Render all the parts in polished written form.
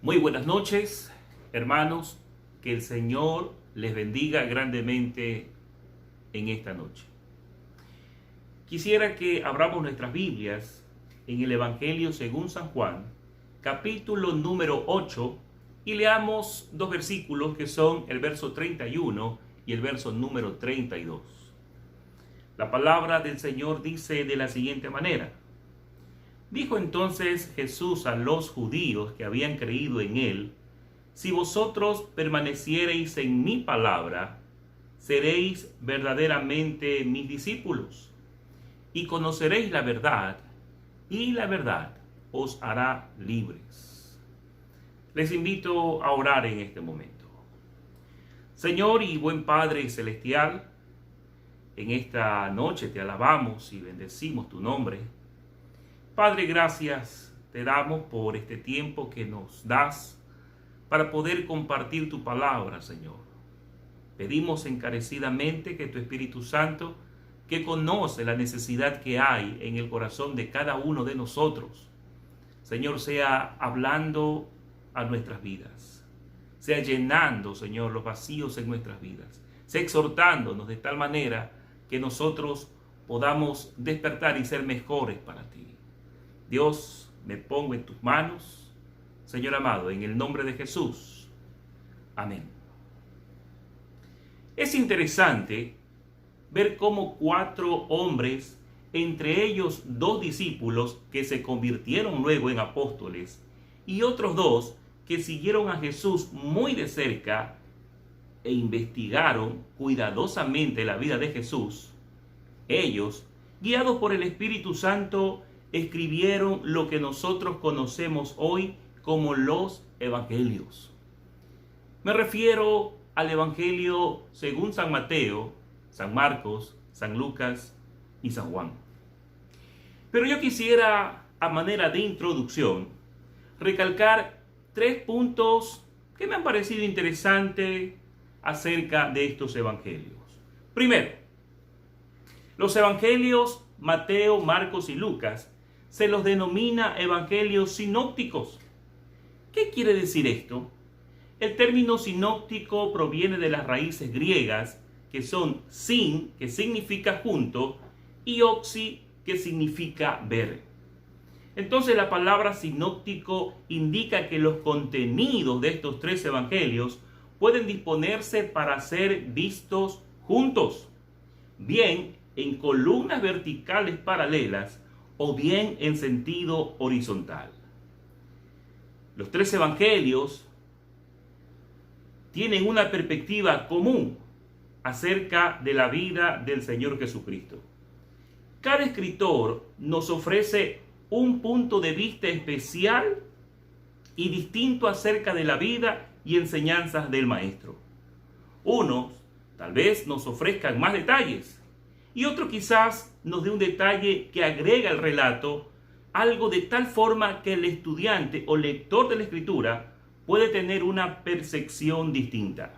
Muy buenas noches, hermanos. Que el Señor les bendiga grandemente en esta noche. Quisiera que abramos nuestras Biblias en el Evangelio según San Juan, capítulo número 8, y leamos dos versículos que son el verso 31 y el verso número 32. La palabra del Señor dice de la siguiente manera: Dijo entonces Jesús a los judíos que habían creído en él: Si vosotros permaneciereis en mi palabra, seréis verdaderamente mis discípulos, y conoceréis la verdad, y la verdad os hará libres. Les invito a orar en este momento. Señor y buen Padre Celestial, en esta noche te alabamos y bendecimos tu nombre. Padre, gracias te damos por este tiempo que nos das para poder compartir tu palabra, Señor. Pedimos encarecidamente que tu Espíritu Santo, que conoce la necesidad que hay en el corazón de cada uno de nosotros, Señor, sea hablando a nuestras vidas, sea llenando, Señor, los vacíos en nuestras vidas, sea exhortándonos de tal manera que nosotros podamos despertar y ser mejores para ti. Dios, me pongo en tus manos, Señor amado, en el nombre de Jesús. Amén. Es interesante ver cómo 4 hombres, entre ellos 2 discípulos que se convirtieron luego en apóstoles, y otros 2 que siguieron a Jesús muy de cerca e investigaron cuidadosamente la vida de Jesús, ellos, guiados por el Espíritu Santo, escribieron lo que nosotros conocemos hoy como los evangelios. Me refiero al Evangelio según San Mateo, San Marcos, San Lucas y San Juan. Pero yo quisiera, a manera de introducción, recalcar 3 puntos que me han parecido interesantes acerca de estos evangelios. Primero, los evangelios Mateo, Marcos y Lucas se los denomina evangelios sinópticos. ¿Qué quiere decir esto? El término sinóptico proviene de las raíces griegas que son sin, que significa junto, y oxi, que significa ver. Entonces la palabra sinóptico indica que los contenidos de estos 3 evangelios pueden disponerse para ser vistos juntos, bien en columnas verticales paralelas o bien en sentido horizontal. Los 3 evangelios tienen una perspectiva común acerca de la vida del Señor Jesucristo. Cada escritor nos ofrece un punto de vista especial y distinto acerca de la vida y enseñanzas del Maestro. Unos tal vez nos ofrezcan más detalles y otro quizás nos dé un detalle que agrega al relato algo de tal forma que el estudiante o lector de la Escritura puede tener una percepción distinta.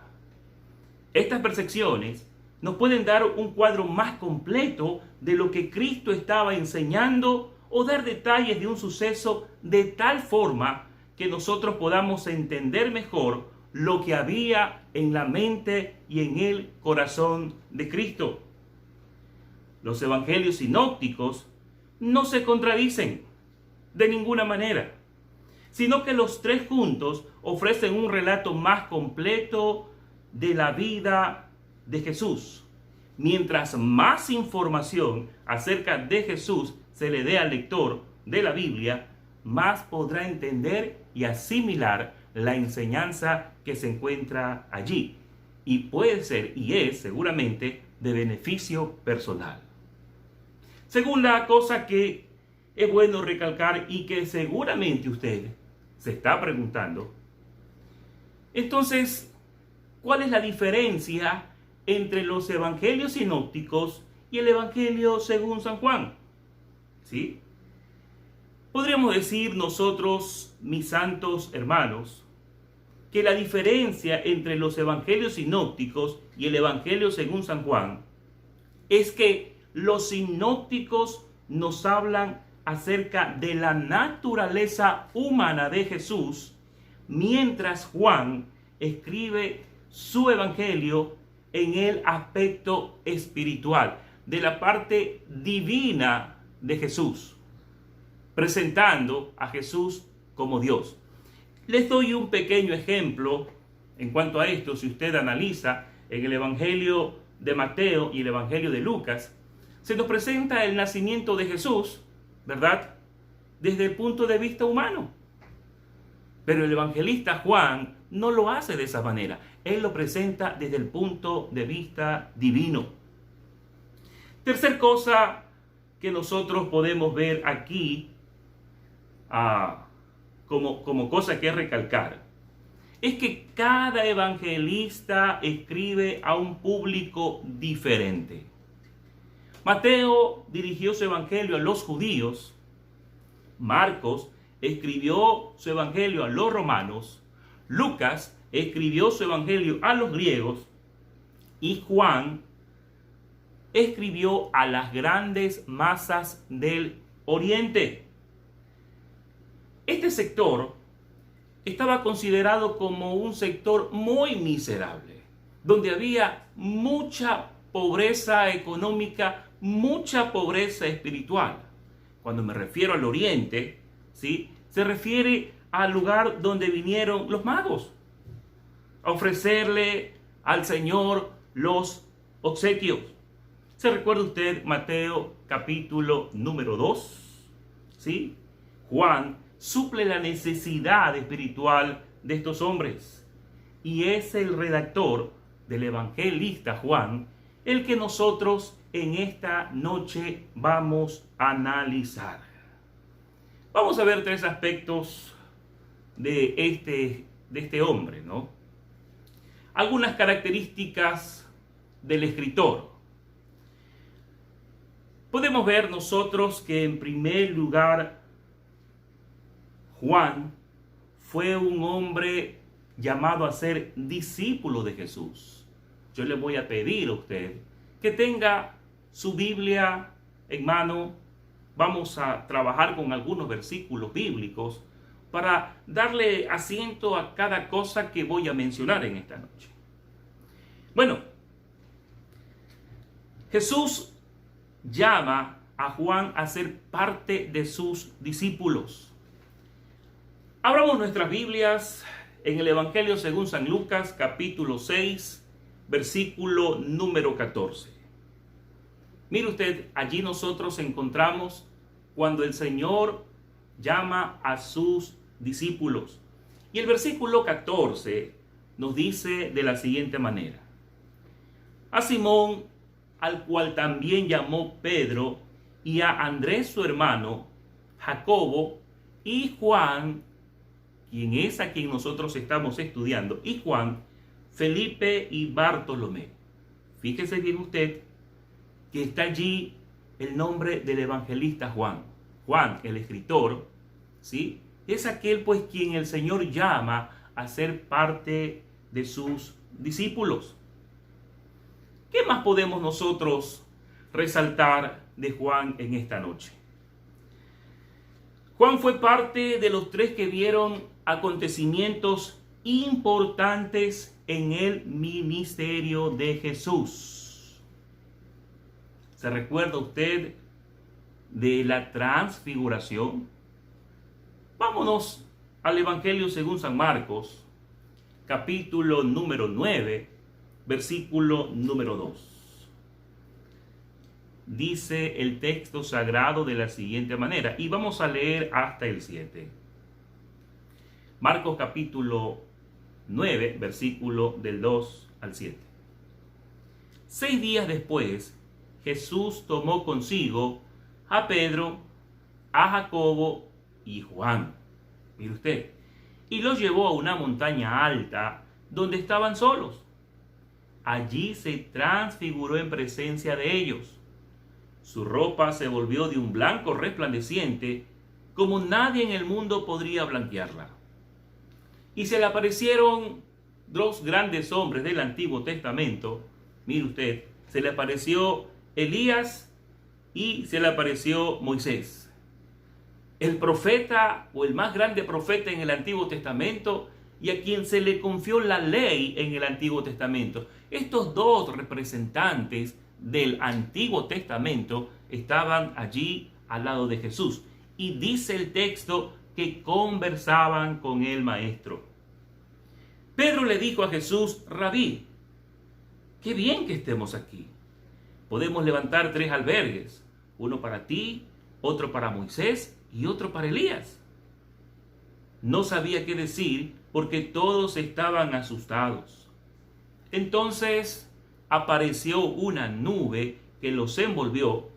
Estas percepciones nos pueden dar un cuadro más completo de lo que Cristo estaba enseñando o dar detalles de un suceso de tal forma que nosotros podamos entender mejor lo que había en la mente y en el corazón de Cristo. Los evangelios sinópticos no se contradicen de ninguna manera, sino que los 3 juntos ofrecen un relato más completo de la vida de Jesús. Mientras más información acerca de Jesús se le dé al lector de la Biblia, más podrá entender y asimilar la enseñanza que se encuentra allí. Y puede ser, y es seguramente, de beneficio personal. Segunda cosa que es bueno recalcar y que seguramente usted se está preguntando: entonces, ¿cuál es la diferencia entre los evangelios sinópticos y el evangelio según San Juan? ¿Sí? Podríamos decir nosotros, mis santos hermanos, que la diferencia entre los evangelios sinópticos y el evangelio según San Juan es que los sinópticos nos hablan acerca de la naturaleza humana de Jesús, mientras Juan escribe su evangelio en el aspecto espiritual, de la parte divina de Jesús, presentando a Jesús como Dios. Les doy un pequeño ejemplo en cuanto a esto. Si usted analiza en el evangelio de Mateo y el evangelio de Lucas, se nos presenta el nacimiento de Jesús, ¿verdad?, desde el punto de vista humano. Pero el evangelista Juan no lo hace de esa manera. Él lo presenta desde el punto de vista divino. Tercer cosa que nosotros podemos ver aquí como cosa que recalcar, es que cada evangelista escribe a un público diferente. Mateo dirigió su evangelio a los judíos, Marcos escribió su evangelio a los romanos, Lucas escribió su evangelio a los griegos y Juan escribió a las grandes masas del Oriente. Este sector estaba considerado como un sector muy miserable, donde había mucha pobreza económica, mucha pobreza espiritual. Cuando me refiero al Oriente, ¿sí?, se refiere al lugar donde vinieron los magos a ofrecerle al Señor los obsequios. ¿Se recuerda usted Mateo capítulo número 2? ¿Sí? Juan suple la necesidad espiritual de estos hombres y es el redactor del evangelista Juan el que nosotros en esta noche vamos a analizar. Vamos a ver tres aspectos de este hombre, ¿no? Algunas características del escritor. Podemos ver nosotros que en primer lugar Juan fue un hombre llamado a ser discípulo de Jesús. Yo le voy a pedir a usted que tenga su Biblia en mano. Vamos a trabajar con algunos versículos bíblicos para darle asiento a cada cosa que voy a mencionar en esta noche. Bueno, Jesús llama a Juan a ser parte de sus discípulos. Abramos nuestras Biblias en el Evangelio según San Lucas, capítulo 6, versículo número 14. Mire usted, allí nosotros encontramos cuando el Señor llama a sus discípulos. Y el versículo 14 nos dice de la siguiente manera: a Simón, al cual también llamó Pedro, y a Andrés su hermano, Jacobo, y Juan, quien es a quien nosotros estamos estudiando, y Juan, Felipe y Bartolomé. Fíjese bien usted que está allí el nombre del evangelista Juan. Juan, el escritor, ¿sí?, es aquel pues quien el Señor llama a ser parte de sus discípulos. ¿Qué más podemos nosotros resaltar de Juan en esta noche? Juan fue parte de los tres que vieron acontecimientos importantes en el ministerio de Jesús. ¿Se recuerda usted de la transfiguración? Vámonos al Evangelio según San Marcos, capítulo número 9, versículo número 2. Dice el texto sagrado de la siguiente manera, y vamos a leer hasta el 7. Marcos capítulo 9, versículo del 2 al 7. 6 días después, Jesús tomó consigo a Pedro, a Jacobo y Juan. Mire usted, y los llevó a una montaña alta donde estaban solos. Allí se transfiguró en presencia de ellos. Su ropa se volvió de un blanco resplandeciente, como nadie en el mundo podría blanquearla. Y se le aparecieron dos grandes hombres del Antiguo Testamento. Mire usted, se le apareció Elías y se le apareció Moisés. El profeta o el más grande profeta en el Antiguo Testamento y a quien se le confió la ley en el Antiguo Testamento. Estos dos representantes del Antiguo Testamento estaban allí al lado de Jesús. Y dice el texto que conversaban con el maestro. Pedro le dijo a Jesús: Rabí, qué bien que estemos aquí. Podemos levantar 3 albergues, uno para ti, otro para Moisés y otro para Elías. No sabía qué decir porque todos estaban asustados. Entonces apareció una nube que los envolvió,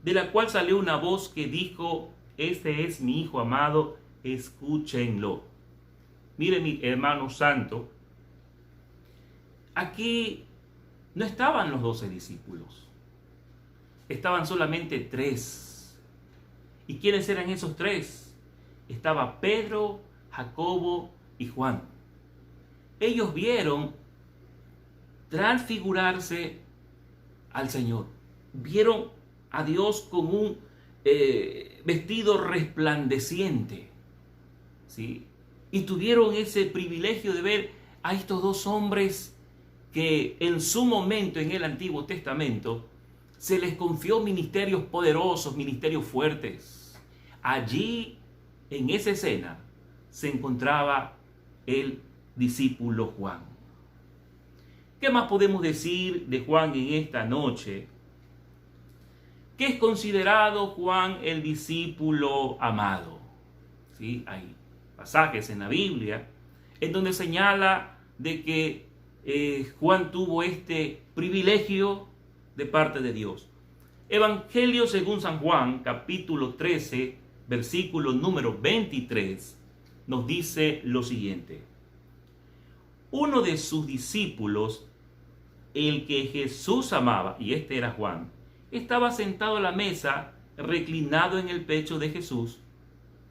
de la cual salió una voz que dijo: este es mi Hijo amado, escúchenlo. Mire, mi hermano santo, aquí no estaban los 12 discípulos, estaban solamente 3. ¿Y quiénes eran esos 3? Estaba Pedro, Jacobo y Juan. Ellos vieron transfigurarse al Señor, vieron a Dios con un vestido resplandeciente, ¿sí? Y tuvieron ese privilegio de ver a estos 2 hombres que en su momento en el Antiguo Testamento se les confió ministerios poderosos, ministerios fuertes. Allí, en esa escena, se encontraba el discípulo Juan. ¿Qué más podemos decir de Juan en esta noche? Que es considerado Juan el discípulo amado. ¿Sí? Hay pasajes en la Biblia en donde señala de que Juan tuvo este privilegio de parte de Dios. Evangelio según San Juan, capítulo 13, versículo número 23, nos dice lo siguiente: uno de sus discípulos, el que Jesús amaba, y este era Juan, estaba sentado a la mesa, reclinado en el pecho de Jesús.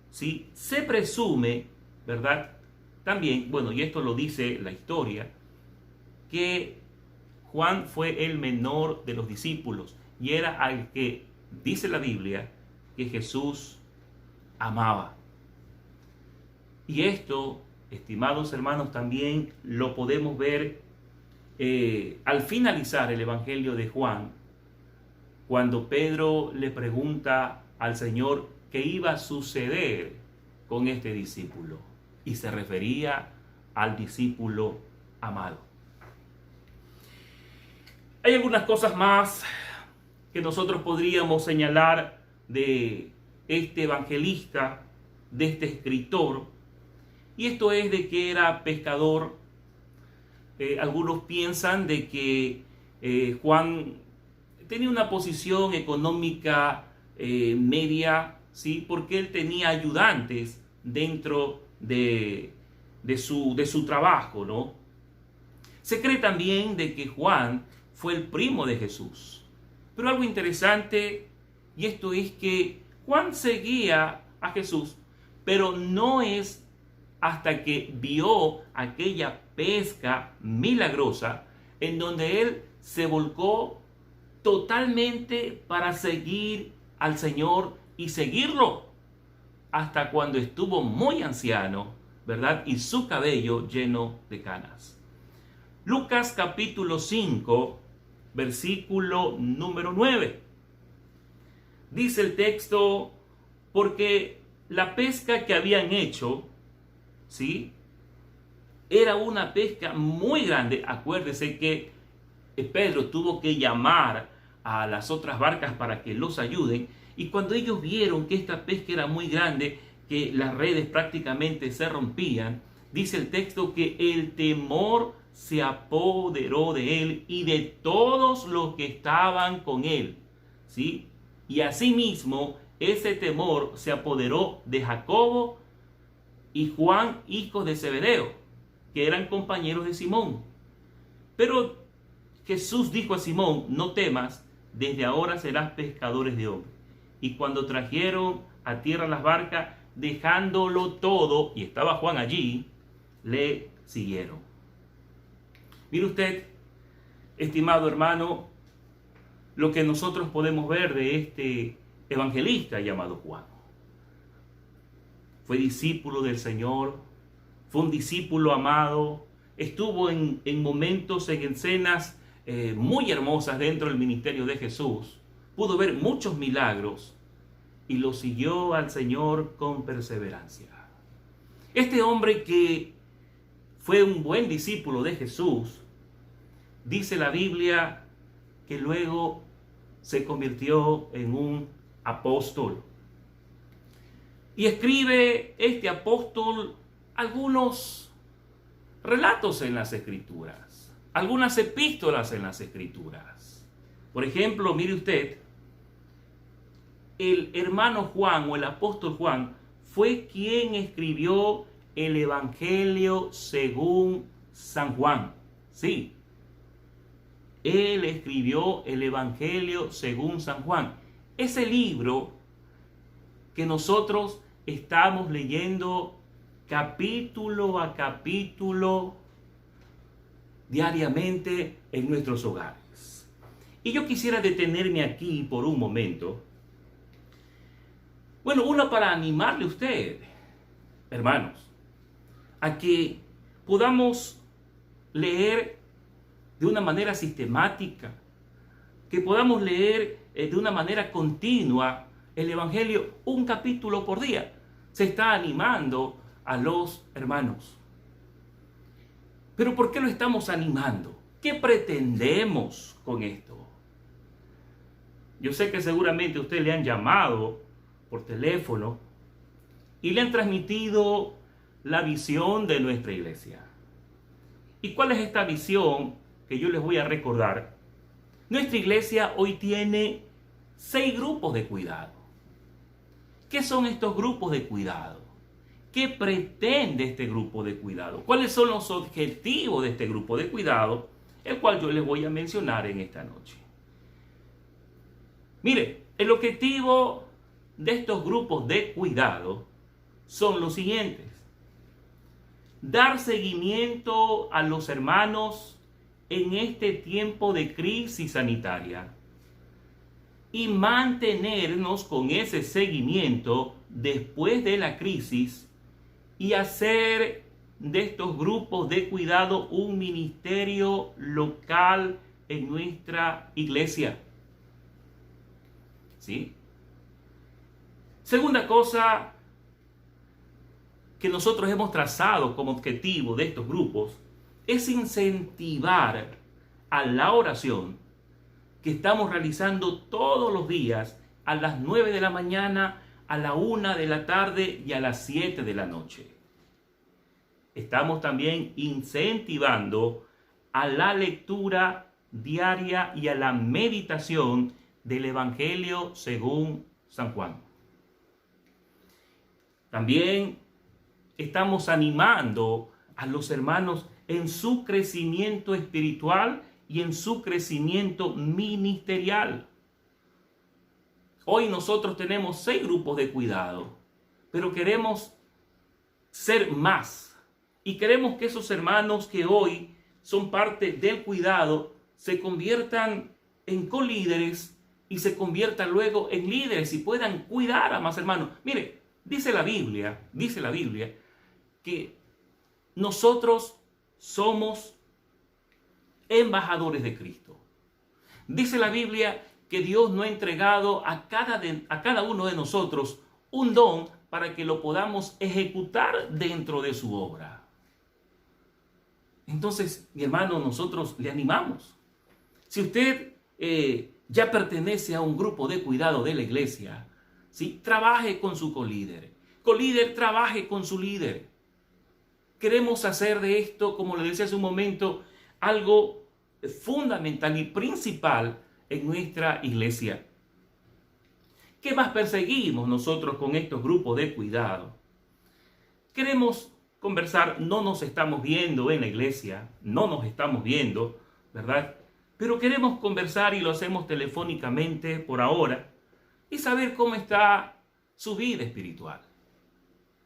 ¿Sí? Se presume, ¿verdad? También, bueno, y esto lo dice la historia, que Juan fue el menor de los discípulos y era al que, dice la Biblia, que Jesús amaba. Y esto, estimados hermanos, también lo podemos ver al finalizar el Evangelio de Juan, cuando Pedro le pregunta al Señor qué iba a suceder con este discípulo, y se refería al discípulo amado. Hay algunas cosas más que nosotros podríamos señalar de este evangelista, de este escritor, y esto es de que era pescador. Algunos piensan de que Juan tenía una posición económica media, ¿sí? Porque él tenía ayudantes dentro de su trabajo, ¿no? Se cree también de que Juan fue el primo de Jesús. Pero algo interesante, y esto es que Juan seguía a Jesús, pero no es hasta que vio aquella pesca milagrosa en donde él se volcó totalmente para seguir al Señor y seguirlo hasta cuando estuvo muy anciano, ¿verdad? Y su cabello lleno de canas. Lucas capítulo 5, versículo número 9. Dice el texto: porque la pesca que habían hecho, ¿sí?, era una pesca muy grande. Acuérdese que Pedro tuvo que llamar a las otras barcas para que los ayuden. Y cuando ellos vieron que esta pesca era muy grande, que las redes prácticamente se rompían, dice el texto que el temor se apoderó de él y de todos los que estaban con él, ¿sí? Y asimismo ese temor se apoderó de Jacobo y Juan, hijos de Zebedeo, que eran compañeros de Simón. Pero Jesús dijo a Simón: no temas, desde ahora serás pescadores de hombres. Y cuando trajeron a tierra las barcas, dejándolo todo, y estaba Juan allí, le siguieron. Mire usted, estimado hermano, lo que nosotros podemos ver de este evangelista llamado Juan. Fue discípulo del Señor, fue un discípulo amado, estuvo en momentos, en escenas muy hermosas dentro del ministerio de Jesús, pudo ver muchos milagros y lo siguió al Señor con perseverancia. Este hombre que fue un buen discípulo de Jesús, dice la Biblia que luego se convirtió en un apóstol. Y escribe este apóstol algunos relatos en las Escrituras, algunas epístolas en las Escrituras. Por ejemplo, mire usted, el hermano Juan o el apóstol Juan fue quien escribió el Evangelio según San Juan. Sí, él escribió el Evangelio según San Juan. Ese libro que nosotros estamos leyendo capítulo a capítulo diariamente en nuestros hogares. Y yo quisiera detenerme aquí por un momento. Bueno, uno para animarle a usted, hermanos, a que podamos leer de una manera sistemática, que podamos leer de una manera continua el Evangelio un capítulo por día. Se está animando a los hermanos. Pero ¿por qué lo estamos animando? ¿Qué pretendemos con esto? Yo sé que seguramente a usted le han llamado por teléfono y le han transmitido la visión de nuestra iglesia. ¿Y cuál es esta visión que yo les voy a recordar? Nuestra iglesia hoy tiene 6 grupos de cuidado. ¿Qué son estos grupos de cuidado? ¿Qué pretende este grupo de cuidado? ¿Cuáles son los objetivos de este grupo de cuidado? El cual yo les voy a mencionar en esta noche. Mire, el objetivo de estos grupos de cuidado son los siguientes: dar seguimiento a los hermanos en este tiempo de crisis sanitaria y mantenernos con ese seguimiento después de la crisis y hacer de estos grupos de cuidado un ministerio local en nuestra iglesia. ¿Sí? Segunda cosa que nosotros hemos trazado como objetivo de estos grupos es incentivar a la oración que estamos realizando todos los días a las 9 de la mañana, a la 1 de la tarde y a las 7 de la noche. Estamos también incentivando a la lectura diaria y a la meditación del Evangelio según San Juan. También estamos animando a los hermanos en su crecimiento espiritual y en su crecimiento ministerial. Hoy nosotros tenemos 6 grupos de cuidado, pero queremos ser más. Y queremos que esos hermanos que hoy son parte del cuidado se conviertan en colíderes y se conviertan luego en líderes y puedan cuidar a más hermanos. Mire, dice la Biblia que nosotros somos embajadores de Cristo. Dice la Biblia que Dios nos ha entregado a cada uno de nosotros un don para que lo podamos ejecutar dentro de su obra. Entonces, mi hermano, nosotros le animamos. Si usted ya pertenece a un grupo de cuidado de la iglesia, ¿sí?, trabaje con su colíder. Colíder, trabaje con su líder. Queremos hacer de esto, como le decía hace un momento, algo fundamental y principal en nuestra iglesia. ¿Qué más perseguimos nosotros con estos grupos de cuidado? Queremos conversar, no nos estamos viendo en la iglesia, no nos estamos viendo, ¿verdad? Pero queremos conversar y lo hacemos telefónicamente por ahora y saber cómo está su vida espiritual.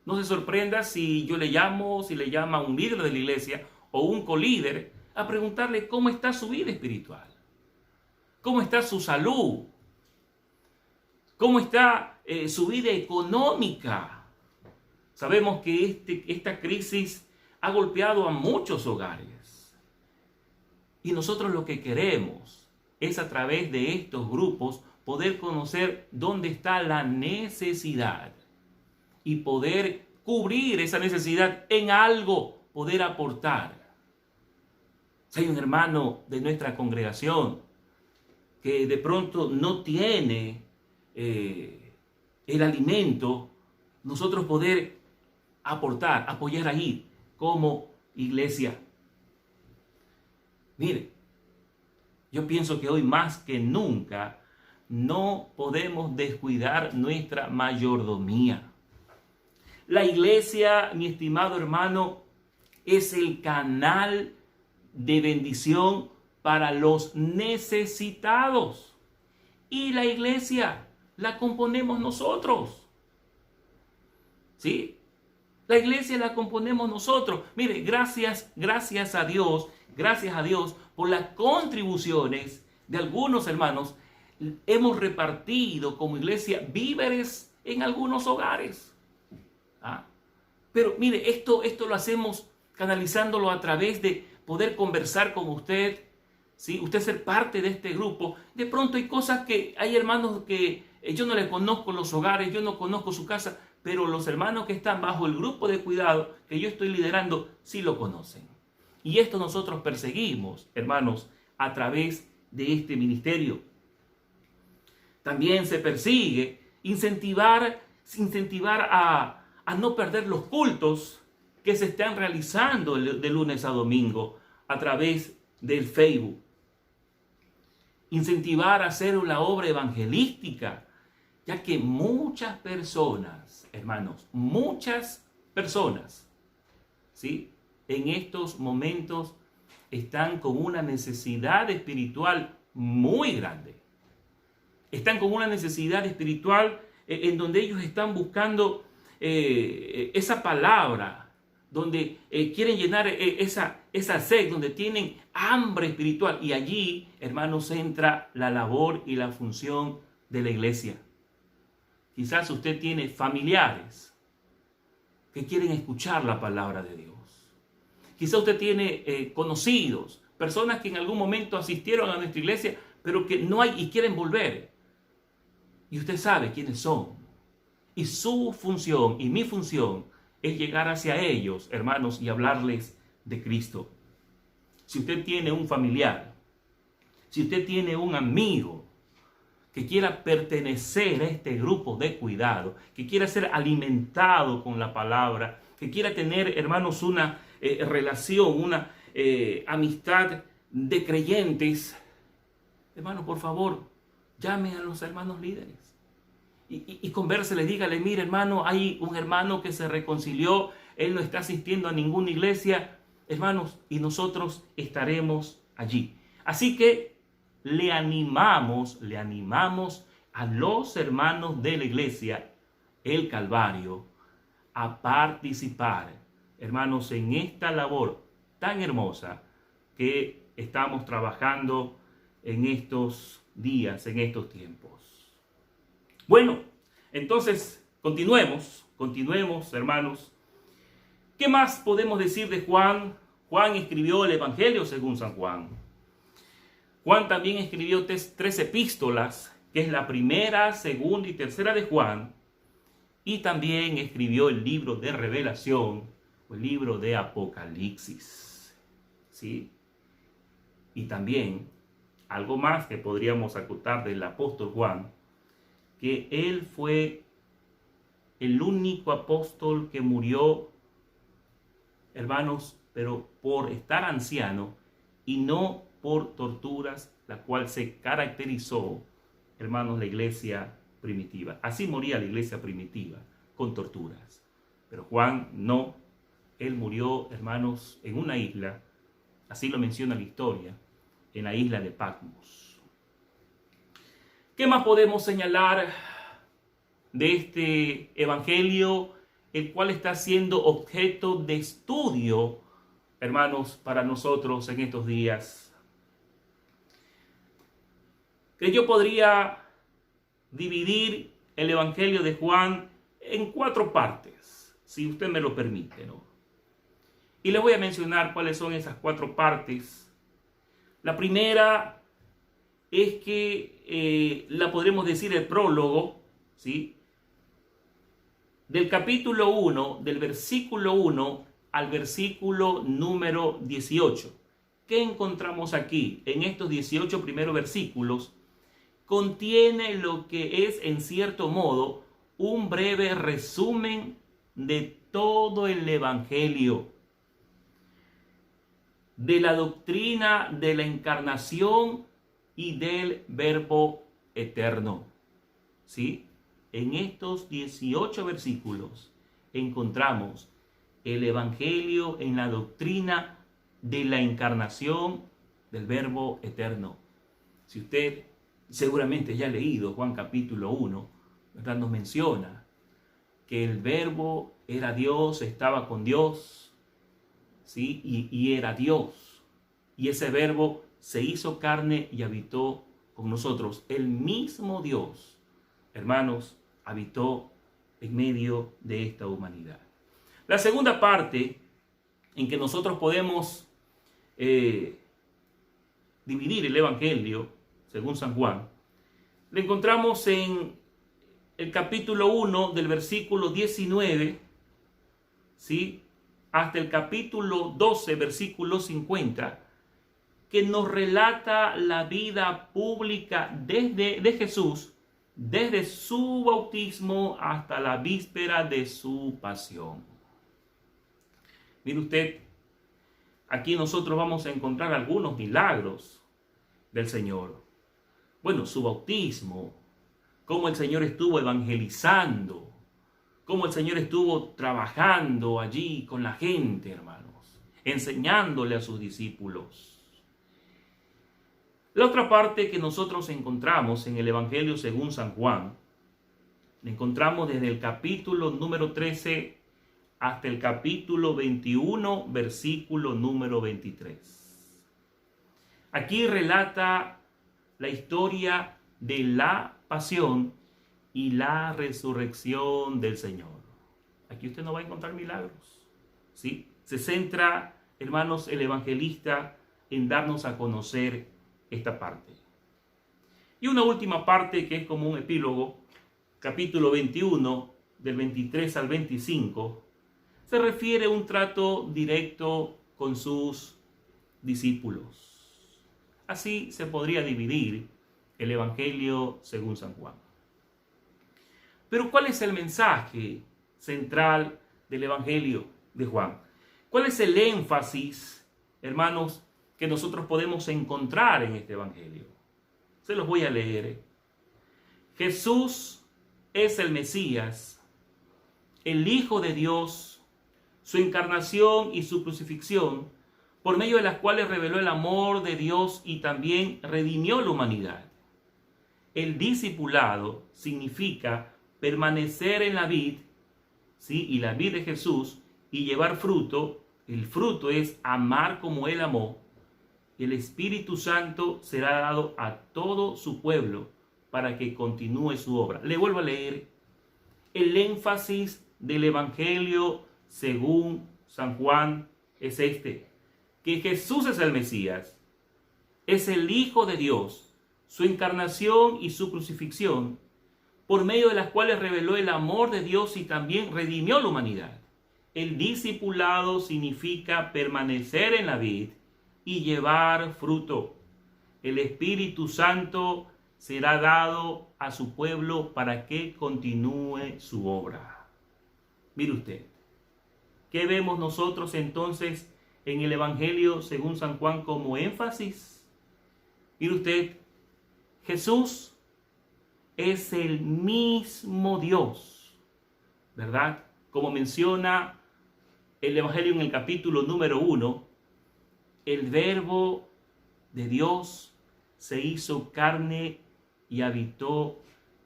No se sorprenda si yo le llamo, si le llama un líder de la iglesia o un colíder a preguntarle cómo está su vida espiritual, cómo está su salud, cómo está su vida económica. Sabemos que esta crisis ha golpeado a muchos hogares. Y nosotros lo que queremos es, a través de estos grupos, poder conocer dónde está la necesidad y poder cubrir esa necesidad en algo, poder aportar. Si hay un hermano de nuestra congregación que de pronto no tiene el alimento, nosotros poder aportar, apoyar ahí como iglesia. Mire, yo pienso que hoy más que nunca no podemos descuidar nuestra mayordomía. La iglesia, mi estimado hermano, es el canal de bendición para los necesitados. Y la iglesia la componemos nosotros. ¿Sí? La iglesia la componemos nosotros. Mire, gracias a Dios por las contribuciones de algunos hermanos. Hemos repartido como iglesia víveres en algunos hogares. Pero mire, esto lo hacemos canalizándolo a través de poder conversar con usted, ¿sí? Usted ser parte de este grupo. De pronto hay cosas que hay hermanos que yo no les conozco los hogares, yo no conozco su casa, pero los hermanos que están bajo el grupo de cuidado que yo estoy liderando sí lo conocen. Y esto nosotros perseguimos, hermanos, a través de este ministerio. También se persigue incentivar a no perder los cultos que se están realizando de lunes a domingo a través del Facebook. Incentivar a hacer la obra evangelística, ya que muchas personas, hermanos, muchas personas, ¿sí?, en estos momentos están con una necesidad espiritual muy grande. Están con una necesidad espiritual en donde ellos están buscando esa palabra, donde quieren llenar esa sed, donde tienen hambre espiritual. Y allí, hermanos, entra la labor y la función de la iglesia. Quizás usted tiene familiares que quieren escuchar la palabra de Dios. Quizás usted tiene conocidos, personas que en algún momento asistieron a nuestra iglesia, pero que no hay y quieren volver. Y usted sabe quiénes son. Y su función y mi función es llegar hacia ellos, hermanos, y hablarles de Cristo. Si usted tiene un familiar, si usted tiene un amigo que quiera pertenecer a este grupo de cuidado, que quiera ser alimentado con la palabra, que quiera tener, hermanos, una relación, una amistad de creyentes, hermano, por favor, llame a los hermanos líderes y convérsele, dígale: mire, hermano, hay un hermano que se reconcilió, él no está asistiendo a ninguna iglesia, hermanos, y nosotros estaremos allí. Así que le animamos a los hermanos de la iglesia El Calvario a participar, hermanos, en esta labor tan hermosa que estamos trabajando en estos días, en estos tiempos. Bueno, entonces continuemos, hermanos. ¿Qué más podemos decir de Juan? Juan escribió el Evangelio según San Juan. Juan también escribió tres epístolas, que es la primera, segunda y tercera de Juan, y también escribió el libro de Revelación, o el libro de Apocalipsis, ¿sí? Y también, algo más que podríamos acotar del apóstol Juan, que él fue el único apóstol que murió, hermanos, pero por estar anciano y no por torturas, la cual se caracterizó, hermanos, la iglesia primitiva. Así moría la iglesia primitiva, con torturas. Pero Juan no, él murió, hermanos, en una isla, así lo menciona la historia, en la isla de Patmos. ¿Qué más podemos señalar de este evangelio, el cual está siendo objeto de estudio, hermanos, para nosotros en estos días? Que yo podría dividir el evangelio de Juan en 4 partes, si usted me lo permite, ¿no? Y les voy a mencionar cuáles son esas 4 partes. La primera es que la podremos decir el prólogo, ¿sí? Del capítulo 1, del versículo 1 al versículo número 18. ¿Qué encontramos aquí? En estos 18 primeros versículos contiene lo que es, en cierto modo, un breve resumen de todo el Evangelio, de la doctrina de la encarnación y del Verbo eterno. ¿Sí? En estos 18 versículos encontramos el Evangelio en la doctrina de la encarnación del Verbo eterno. Si usted seguramente ya ha leído Juan capítulo 1, ¿verdad? Nos menciona que el Verbo era Dios, estaba con Dios, ¿sí? Y era Dios. Y ese Verbo se hizo carne y habitó con nosotros. El mismo Dios, hermanos, habitó en medio de esta humanidad. La segunda parte en que nosotros podemos dividir el Evangelio, según San Juan, lo encontramos en el capítulo 1 del versículo 19, ¿sí? Hasta el capítulo 12, versículo 50, que nos relata la vida pública de Jesús, desde su bautismo hasta la víspera de su pasión. Mire usted, aquí nosotros vamos a encontrar algunos milagros del Señor. Bueno, su bautismo, cómo el Señor estuvo evangelizando, cómo el Señor estuvo trabajando allí con la gente, hermanos, enseñándole a sus discípulos. La otra parte que nosotros encontramos en el Evangelio según San Juan, la encontramos desde el capítulo número 13 hasta el capítulo 21, versículo número 23. Aquí relata la historia de la pasión y la resurrección del Señor. Aquí usted no va a encontrar milagros, ¿sí? Se centra, hermanos, el evangelista en darnos a conocer esta parte. Y una última parte que es como un epílogo, capítulo 21, del 23 al 25, se refiere a un trato directo con sus discípulos. Así se podría dividir el Evangelio según San Juan. Pero ¿cuál es el mensaje central del Evangelio de Juan? ¿Cuál es el énfasis, hermanos, que nosotros podemos encontrar en este Evangelio? Se los voy a leer. Jesús es el Mesías, el Hijo de Dios, su encarnación y su crucifixión, por medio de las cuales reveló el amor de Dios y también redimió la humanidad. El discipulado significa permanecer en la vid, ¿sí? Y la vid de Jesús, y llevar fruto. El fruto es amar como Él amó. El Espíritu Santo será dado a todo su pueblo para que continúe su obra. Le vuelvo a leer. El énfasis del Evangelio según San Juan es este: que Jesús es el Mesías, es el Hijo de Dios, su encarnación y su crucifixión, por medio de las cuales reveló el amor de Dios y también redimió la humanidad. El discipulado significa permanecer en la vid y llevar fruto. El Espíritu Santo será dado a su pueblo para que continúe su obra. Mire usted, ¿qué vemos nosotros entonces en el Evangelio según San Juan como énfasis? Mire usted, Jesús es el mismo Dios, ¿verdad? Como menciona el Evangelio en el capítulo número 1, el Verbo de Dios se hizo carne y habitó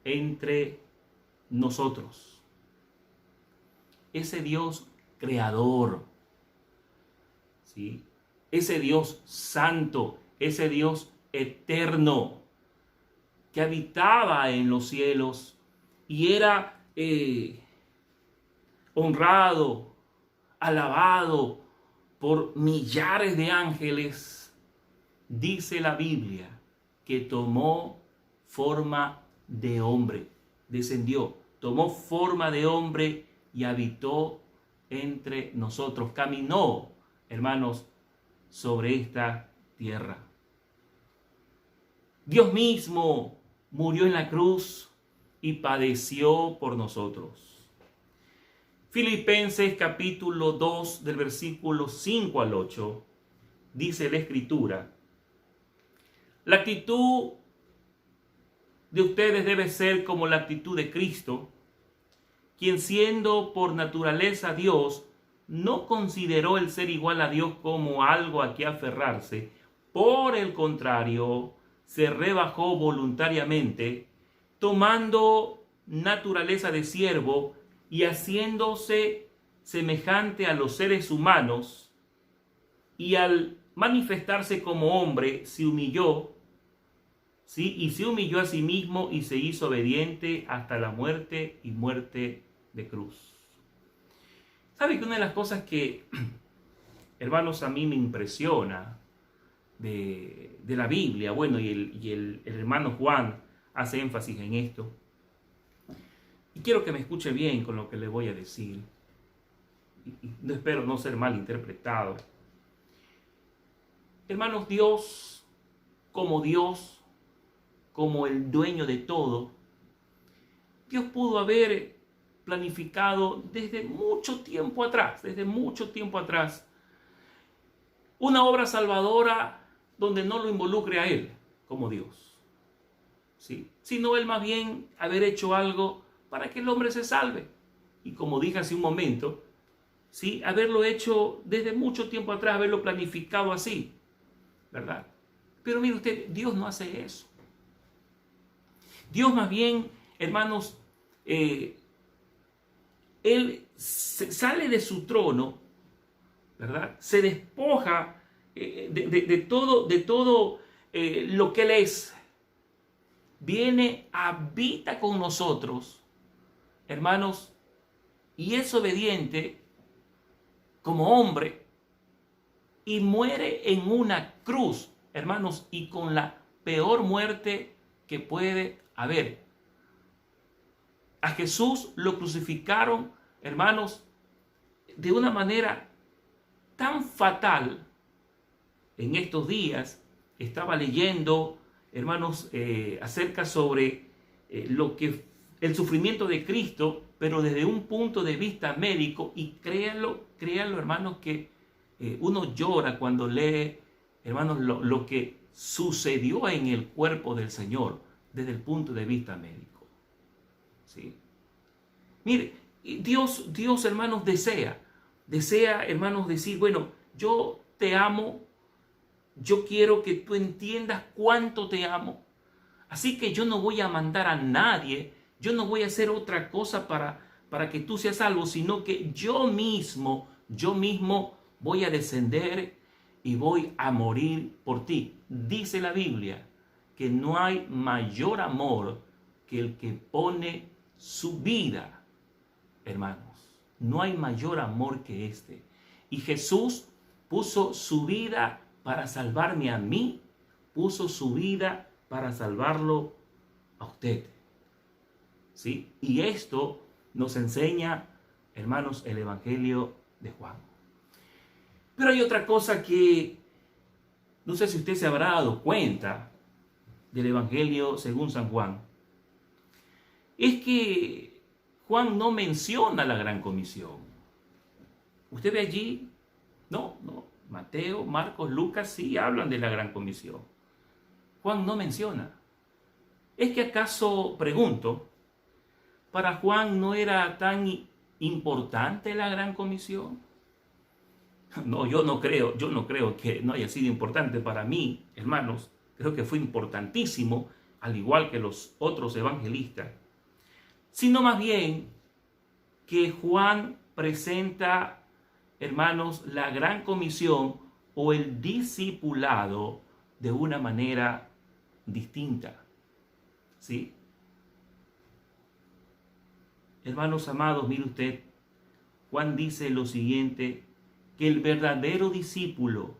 entre nosotros. Ese Dios creador, ¿sí? Ese Dios santo, ese Dios eterno, que habitaba en los cielos y era honrado, alabado por millares de ángeles, dice la Biblia que tomó forma de hombre, descendió, tomó forma de hombre y habitó entre nosotros, caminó, hermanos, sobre esta tierra. Dios mismo murió en la cruz y padeció por nosotros. Filipenses capítulo 2 del versículo 5 al 8 dice la Escritura: la actitud de ustedes debe ser como la actitud de Cristo, quien siendo por naturaleza Dios, no consideró el ser igual a Dios como algo a que aferrarse. Por el contrario, se rebajó voluntariamente, tomando naturaleza de siervo y haciéndose semejante a los seres humanos, y al manifestarse como hombre, se humilló, ¿sí? Y se humilló a sí mismo y se hizo obediente hasta la muerte y muerte de cruz. ¿Sabe que una de las cosas que, hermanos, a mí me impresiona de la Biblia, bueno, y el hermano Juan hace énfasis en esto, y quiero que me escuche bien con lo que le voy a decir, y no espero no ser mal interpretado. Hermanos, Dios, como el dueño de todo, Dios pudo haber planificado desde mucho tiempo atrás, una obra salvadora donde no lo involucre a Él como Dios, ¿sí? Sino Él más bien haber hecho algo para que el hombre se salve. Y como dije hace un momento, ¿sí? Haberlo hecho desde mucho tiempo atrás, haberlo planificado así, ¿verdad? Pero mire usted, Dios no hace eso. Dios más bien, hermanos, Él sale de su trono, ¿verdad? Se despoja de todo lo que Él es. Viene, habita con nosotros, hermanos, y es obediente como hombre y muere en una cruz, hermanos, y con la peor muerte que puede haber. A Jesús lo crucificaron, hermanos, de una manera tan fatal. En estos días estaba leyendo, hermanos, acerca sobre lo que el sufrimiento de Cristo, pero desde un punto de vista médico, y créanlo, hermanos, que uno llora cuando lee, hermanos, lo que sucedió en el cuerpo del Señor desde el punto de vista médico. ¿Sí? Mire, Dios, hermanos, desea, hermanos, decir, bueno, yo te amo, yo quiero que tú entiendas cuánto te amo, así que yo no voy a mandar a nadie, yo no voy a hacer otra cosa para que tú seas salvo, sino que yo mismo voy a descender y voy a morir por ti. Dice la Biblia que no hay mayor amor que el que pone su vida, hermanos. No hay mayor amor que este. Y Jesús puso su vida para salvarme a mí, puso su vida para salvarlo a usted. ¿Sí? Y esto nos enseña, hermanos, el Evangelio de Juan. Pero hay otra cosa que no sé si usted se habrá dado cuenta del Evangelio según San Juan. Es que Juan no menciona la gran comisión. ¿Usted ve allí? No. Mateo, Marcos, Lucas sí hablan de la gran comisión. Juan no menciona. ¿Es que acaso, pregunto, para Juan no era tan importante la gran comisión? No, yo no creo que no haya sido importante para mí, hermanos. Creo que fue importantísimo, al igual que los otros evangelistas. Sino más bien que Juan presenta, hermanos, la gran comisión o el discipulado de una manera distinta. ¿Sí? Hermanos amados, mire usted, Juan dice lo siguiente, que el verdadero discípulo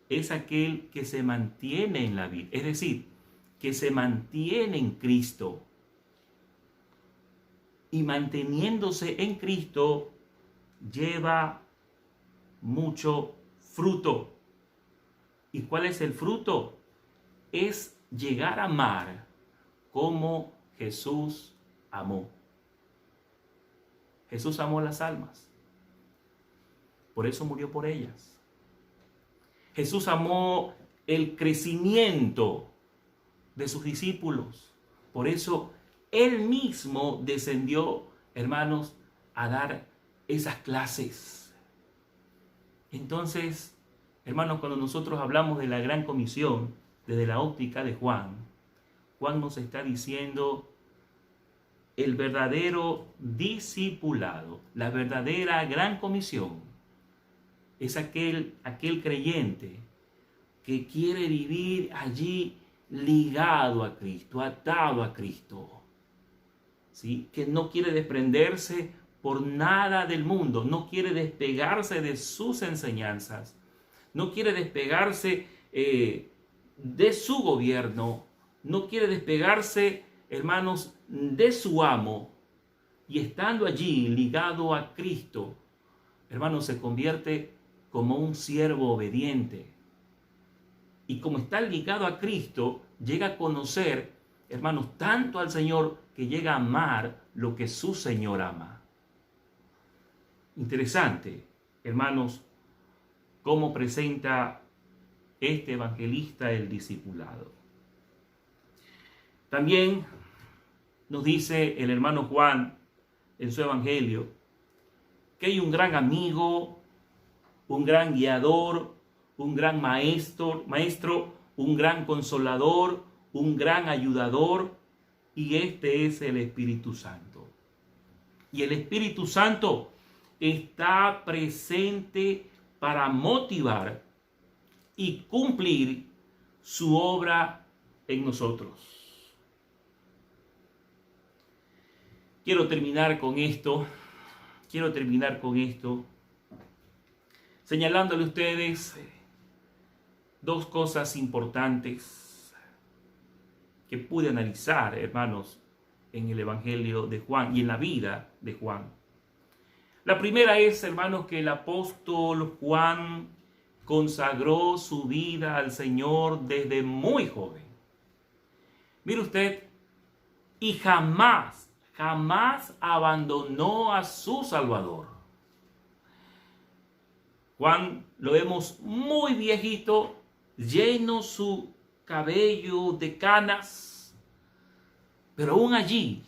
es aquel que se mantiene en la vida, es decir, que se mantiene en Cristo. Y manteniéndose en Cristo lleva mucho fruto. ¿Y cuál es el fruto? Es llegar a amar como Jesús amó. Jesús amó las almas. Por eso murió por ellas. Jesús amó el crecimiento de sus discípulos. Por eso Él mismo descendió, hermanos, a dar esas clases. Entonces, hermanos, cuando nosotros hablamos de la gran comisión, desde la óptica de Juan, Juan nos está diciendo el verdadero discipulado, la verdadera gran comisión, es aquel creyente que quiere vivir allí ligado a Cristo, atado a Cristo, ¿sí? Que no quiere desprenderse por nada del mundo, no quiere despegarse de sus enseñanzas, no quiere despegarse de su gobierno, no quiere despegarse, hermanos, de su amo, y estando allí ligado a Cristo, hermanos, se convierte como un siervo obediente. Y como está ligado a Cristo, llega a conocer, hermanos, tanto al Señor que llega a amar lo que su Señor ama. Interesante, hermanos, cómo presenta este evangelista el discipulado. También nos dice el hermano Juan en su evangelio que hay un gran amigo, un gran guiador, un gran maestro, un gran consolador, un gran ayudador, y este es el Espíritu Santo. Y el Espíritu Santo está presente para motivar y cumplir su obra en nosotros. Quiero terminar con esto señalándole a ustedes dos cosas importantes que pude analizar, hermanos, en el Evangelio de Juan y en la vida de Juan. La primera es, hermanos, que el apóstol Juan consagró su vida al Señor desde muy joven. Mire usted, y jamás abandonó a su Salvador. Juan lo vemos muy viejito, lleno su cabello de canas, pero aún allí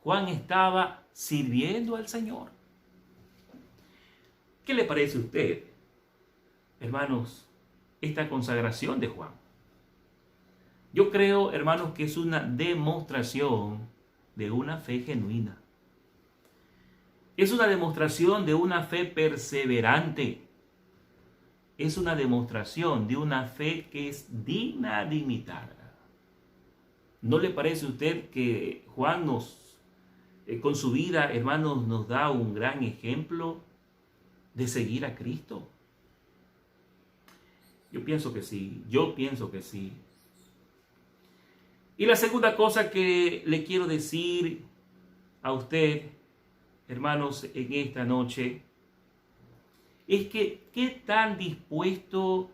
Juan estaba sirviendo al Señor. ¿Qué le parece a usted, hermanos, esta consagración de Juan? Yo creo, hermanos, que es una demostración de una fe genuina. Es una demostración de una fe perseverante. Es una demostración de una fe que es digna de imitar. ¿No le parece a usted que Juan con su vida, hermanos, nos da un gran ejemplo de seguir a Cristo? Yo pienso que sí. Y la segunda cosa que le quiero decir a usted, hermanos, en esta noche, es que qué tan dispuestos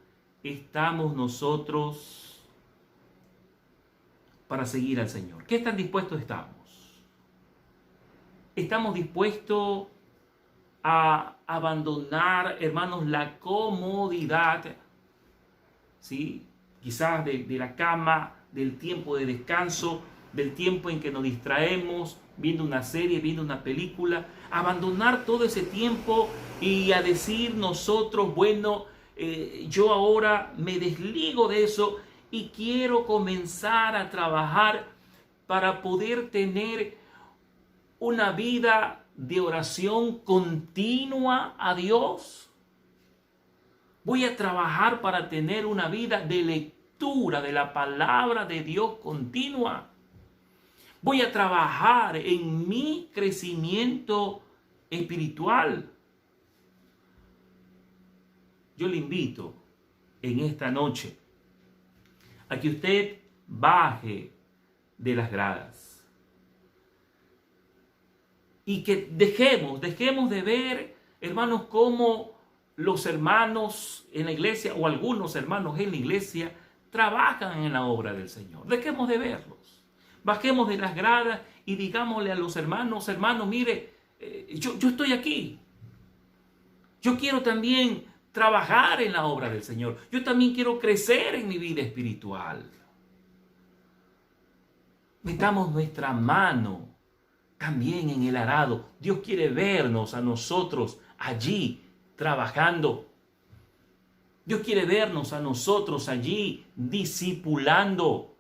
estamos nosotros para seguir al Señor. ¿Qué tan dispuestos estamos? ¿Estamos dispuestos a abandonar, hermanos, la comodidad, ¿sí? Quizás de la cama, del tiempo de descanso, del tiempo en que nos distraemos viendo una serie, viendo una película, abandonar todo ese tiempo y a decir nosotros, bueno, yo ahora me desligo de eso y quiero comenzar a trabajar para poder tener una vida de oración continua a Dios? Voy a trabajar para tener una vida de lectura de la palabra de Dios continua. Voy a trabajar en mi crecimiento espiritual. yo le invito en esta noche a que usted baje de las gradas y que dejemos de ver, hermanos, cómo los hermanos en la iglesia o algunos hermanos en la iglesia trabajan en la obra del Señor. Dejemos de verlos. Bajemos de las gradas y digámosle a los hermanos, mire, yo estoy aquí. Yo quiero también trabajar en la obra del Señor. Yo también quiero crecer en mi vida espiritual. Metamos nuestra mano también en el arado. Dios quiere vernos a nosotros allí trabajando. Dios quiere vernos a nosotros allí discipulando.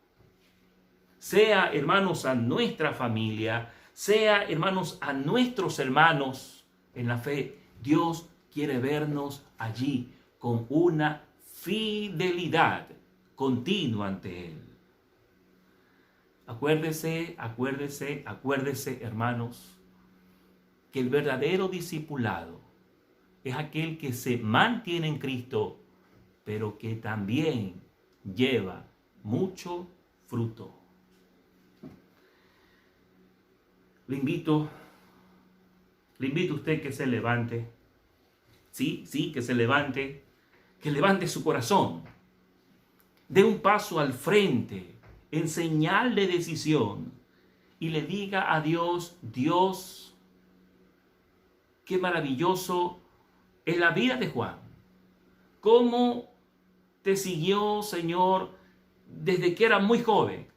Sea, hermanos, a nuestra familia, sea, hermanos, a nuestros hermanos en la fe. Dios quiere vernos allí con una fidelidad continua ante Él. Acuérdese, hermanos, que el verdadero discipulado es aquel que se mantiene en Cristo, pero que también lleva mucho fruto. Le invito a usted que se levante. Sí, que se levante, que levante su corazón. Dé un paso al frente en señal de decisión y le diga a Dios, Dios, qué maravilloso es la vida de Juan. Cómo te siguió, Señor, desde que era muy joven.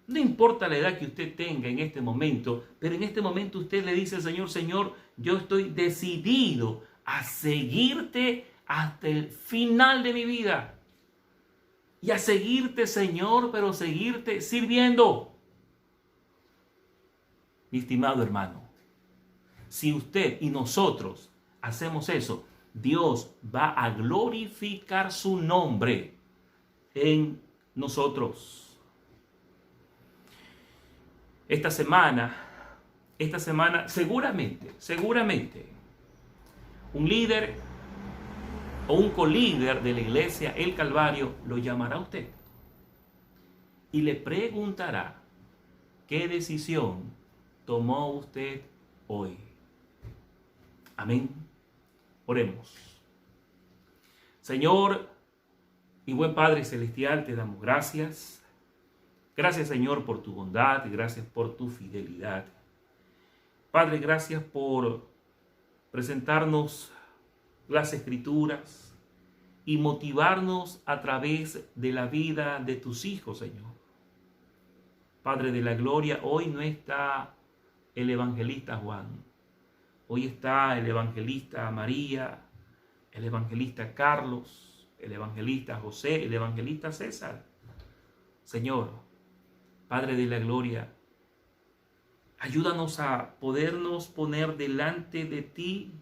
No importa la edad que usted tenga en este momento, pero en este momento usted le dice al Señor, Señor, yo estoy decidido a seguirte hasta el final de mi vida. Y a seguirte, Señor, pero seguirte sirviendo. Mi estimado hermano, si usted y nosotros hacemos eso, Dios va a glorificar su nombre en nosotros. Esta semana, seguramente, un líder o un colíder de la iglesia El Calvario lo llamará a usted y le preguntará qué decisión tomó usted hoy. Amén. Oremos. Señor y buen Padre Celestial, te damos gracias. Gracias, Señor, por tu bondad y gracias por tu fidelidad. Padre, gracias por presentarnos las Escrituras y motivarnos a través de la vida de tus hijos, Señor. Padre de la gloria, hoy no está el evangelista Juan. Hoy está el evangelista María, el evangelista Carlos, el evangelista José, el evangelista César. Señor, Padre de la gloria, ayúdanos a podernos poner delante de ti,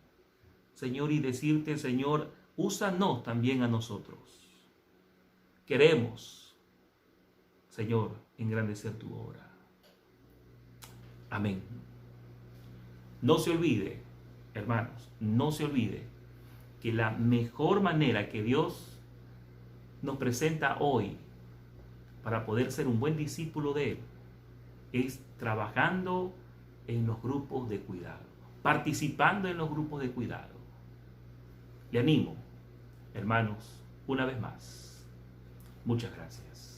Señor, y decirte, Señor, úsanos también a nosotros. Queremos, Señor, engrandecer tu obra. Amén. No se olvide, hermanos, no se olvide que la mejor manera que Dios nos presenta hoy para poder ser un buen discípulo de Él es trabajando en los grupos de cuidado, participando en los grupos de cuidado. Le animo, hermanos, una vez más. Muchas gracias.